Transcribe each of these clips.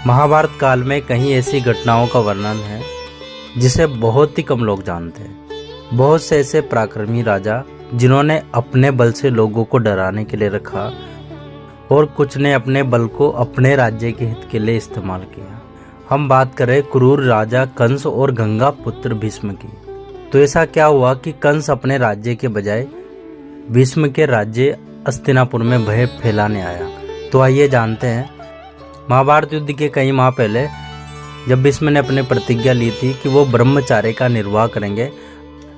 महाभारत काल में कई ऐसी घटनाओं का वर्णन है जिसे बहुत ही कम लोग जानते हैं। बहुत से ऐसे पराक्रमी राजा जिन्होंने अपने बल से लोगों को डराने के लिए रखा और कुछ ने अपने बल को अपने राज्य के हित के लिए इस्तेमाल किया। हम बात करें क्रूर राजा कंस और गंगा पुत्र भीष्म की, तो ऐसा क्या हुआ कि कंस अपने राज्य के बजाय भीष्म के राज्य हस्तिनापुर में भय फैलाने आया। तो आइए जानते हैं। महाभारत युद्ध के कई माह पहले जब भीष्म ने अपने प्रतिज्ञा ली थी कि वो ब्रह्मचार्य का निर्वाह करेंगे,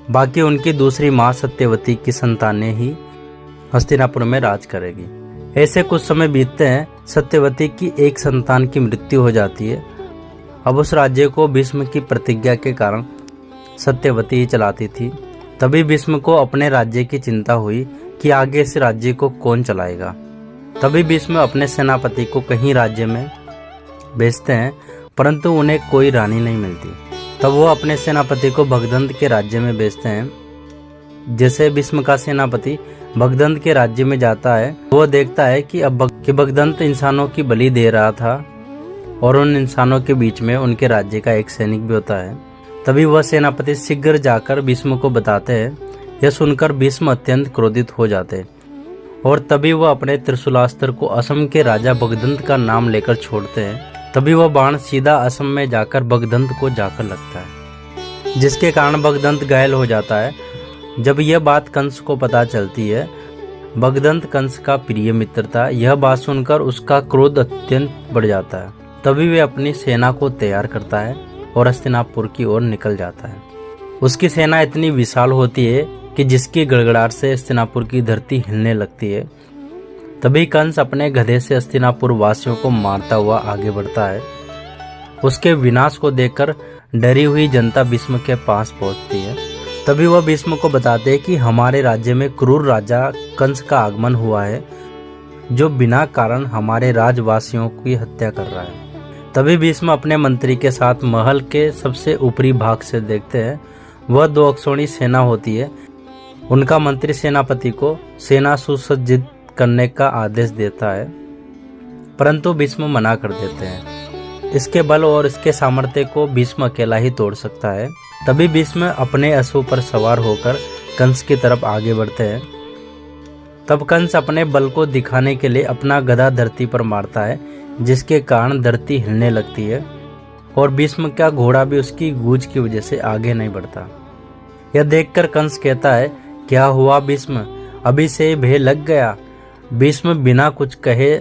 बाकी उनकी दूसरी माँ सत्यवती की संतानें ही हस्तिनापुर में राज करेगी। ऐसे कुछ समय बीतते हैं, सत्यवती की एक संतान की मृत्यु हो जाती है। अब उस राज्य को भीष्म की प्रतिज्ञा के कारण सत्यवती ही चलाती थी। तभी भीष्म को अपने राज्य की चिंता हुई कि आगे इस राज्य को कौन चलाएगा। तभी भीष्म अपने सेनापति को कहीं राज्य में भेजते हैं, परंतु उन्हें कोई रानी नहीं मिलती। तब वो अपने सेनापति को भगदंत के राज्य में भेजते हैं। जैसे भीष्म का सेनापति भगदंत के राज्य में जाता है, वो देखता है कि भगदंत इंसानों की बलि दे रहा था और उन इंसानों के बीच में उनके राज्य का एक सैनिक भी होता है। तभी वह सेनापति शीघ्र जाकर भीष्म को बताते हैं। यह सुनकर भीष्म अत्यंत क्रोधित हो जाते हैं और तभी वह अपने त्रिशूलास्त्र को असम के राजा भगदंत का नाम लेकर छोड़ते हैं। तभी वह बाण सीधा असम में जाकर भगदंत को जाकर लगता है, जिसके कारण भगदंत घायल हो जाता है। जब यह बात कंस को पता चलती है, भगदंत कंस का प्रिय मित्र था, यह बात सुनकर उसका क्रोध अत्यंत बढ़ जाता है। तभी वह अपनी सेना को तैयार करता है और हस्तिनापुर की ओर निकल जाता है। उसकी सेना इतनी विशाल होती है कि जिसकी गड़गड़ाहट से हस्तिनापुर की धरती हिलने लगती है। तभी कंस अपने गधे से हस्तिनापुर वासियों को मारता हुआ आगे बढ़ता है। उसके विनाश को देखकर डरी हुई जनता भीष्म के पास पहुंचती है। तभी वह भीष्म को बताते हैं कि हमारे राज्य में क्रूर राजा कंस का आगमन हुआ है, जो बिना कारण हमारे राजवासियों की हत्या कर रहा है। तभी भीष्म अपने मंत्री के साथ महल के सबसे ऊपरी भाग से देखते हैं। वह 2 अक्षौणी सेना होती है। उनका मंत्री सेनापति को सेना सुसज्जित करने का आदेश देता है, परंतु भीष्म मना कर देते हैं। इसके बल और इसके सामर्थ्य को भीष्म अकेला ही तोड़ सकता है। तभी भीष्म अपने अश्व पर सवार होकर कंस की तरफ आगे बढ़ते हैं। तब कंस अपने बल को दिखाने के लिए अपना गदा धरती पर मारता है, जिसके कारण धरती हिलने लगती है और भीष्म का घोड़ा भी उसकी गूंज की वजह से आगे नहीं बढ़ता। यह देखकर कंस कहता है, क्या हुआ भीष्म, अभी से भय लग गया। भीष्म बिना कुछ कहे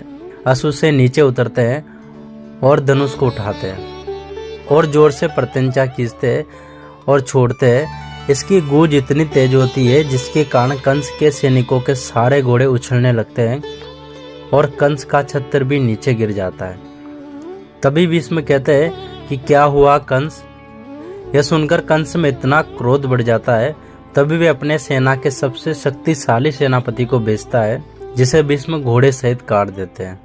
अश्व से नीचे उतरते हैं और धनुष को उठाते हैं और जोर से प्रत्यंचा खींचते हैं और छोड़ते हैं। इसकी गूंज इतनी तेज होती है जिसके कारण कंस के सैनिकों के सारे घोड़े उछलने लगते हैं और कंस का छत्र भी नीचे गिर जाता है। तभी भीष्म कहते हैं कि क्या हुआ कंस। यह सुनकर कंस में इतना क्रोध बढ़ जाता है। तभी वे अपने सेना के सबसे शक्तिशाली सेनापति को भेजता है, जिसे भीष्म घोड़े सहित काट देते हैं।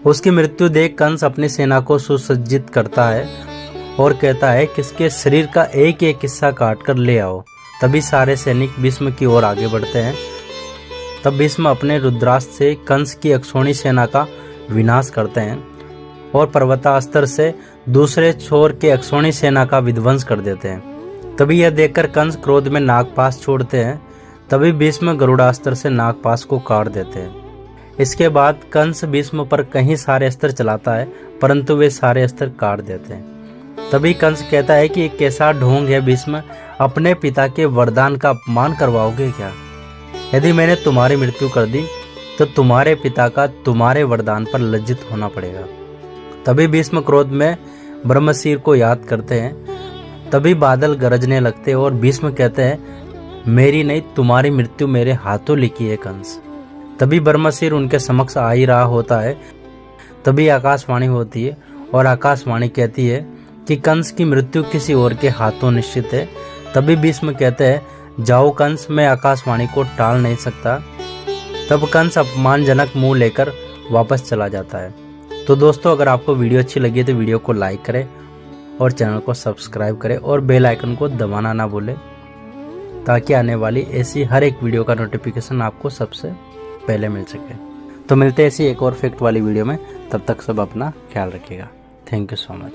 उसकी मृत्यु देख कंस अपनी सेना को सुसज्जित करता है और कहता है कि इसके शरीर का एक एक हिस्सा काट कर ले आओ। तभी सारे सैनिक भीष्म की ओर आगे बढ़ते हैं। तब भीष्म अपने रुद्रास्त्र से कंस की अक्षौणी सेना का विनाश करते हैं और पर्वतास्त्र से दूसरे छोर के अक्षौणी सेना का विध्वंस कर देते हैं। तभी यह देखकर कंस क्रोध में नागपाश छोड़ते हैं। तभी भीष्म गरुड़ास्त्र से नागपाश को काट देते हैं। इसके बाद कंस भीष्म पर कई सारे अस्त्र चलाता है, परंतु वे सारे अस्त्र काट देते हैं। तभी कंस कहता है कि कैसा ढोंग है भीष्म, अपने पिता के वरदान का अपमान करवाओगे क्या। यदि मैंने तुम्हारी मृत्यु कर दी तो तुम्हारे पिता का तुम्हारे वरदान पर लज्जित होना पड़ेगा। तभी भीष्म क्रोध में ब्रह्मशीर को याद करते हैं। तभी बादल गरजने लगते और भीष्म कहते हैं, मेरी नहीं तुम्हारी मृत्यु मेरे हाथों लिखी है कंस। तभी ब्रह्मशीर उनके समक्ष आ ही रहा होता है। तभी आकाशवाणी होती है और आकाशवाणी कहती है कि कंस की मृत्यु किसी और के हाथों निश्चित है। तभी भीष्म कहते हैं, जाओ कंस, मैं आकाशवाणी को टाल नहीं सकता। तब कंस अपमानजनक मुंह लेकर वापस चला जाता है। तो दोस्तों, अगर आपको वीडियो अच्छी लगी तो वीडियो को लाइक करें और चैनल को सब्सक्राइब करें और बेल आइकन को दबाना ना भूलें, ताकि आने वाली ऐसी हर एक वीडियो का नोटिफिकेशन आपको सबसे पहले मिल सके। तो मिलते हैं ऐसी एक और फैक्ट वाली वीडियो में। तब तक सब अपना ख्याल रखिएगा। Thank you so much.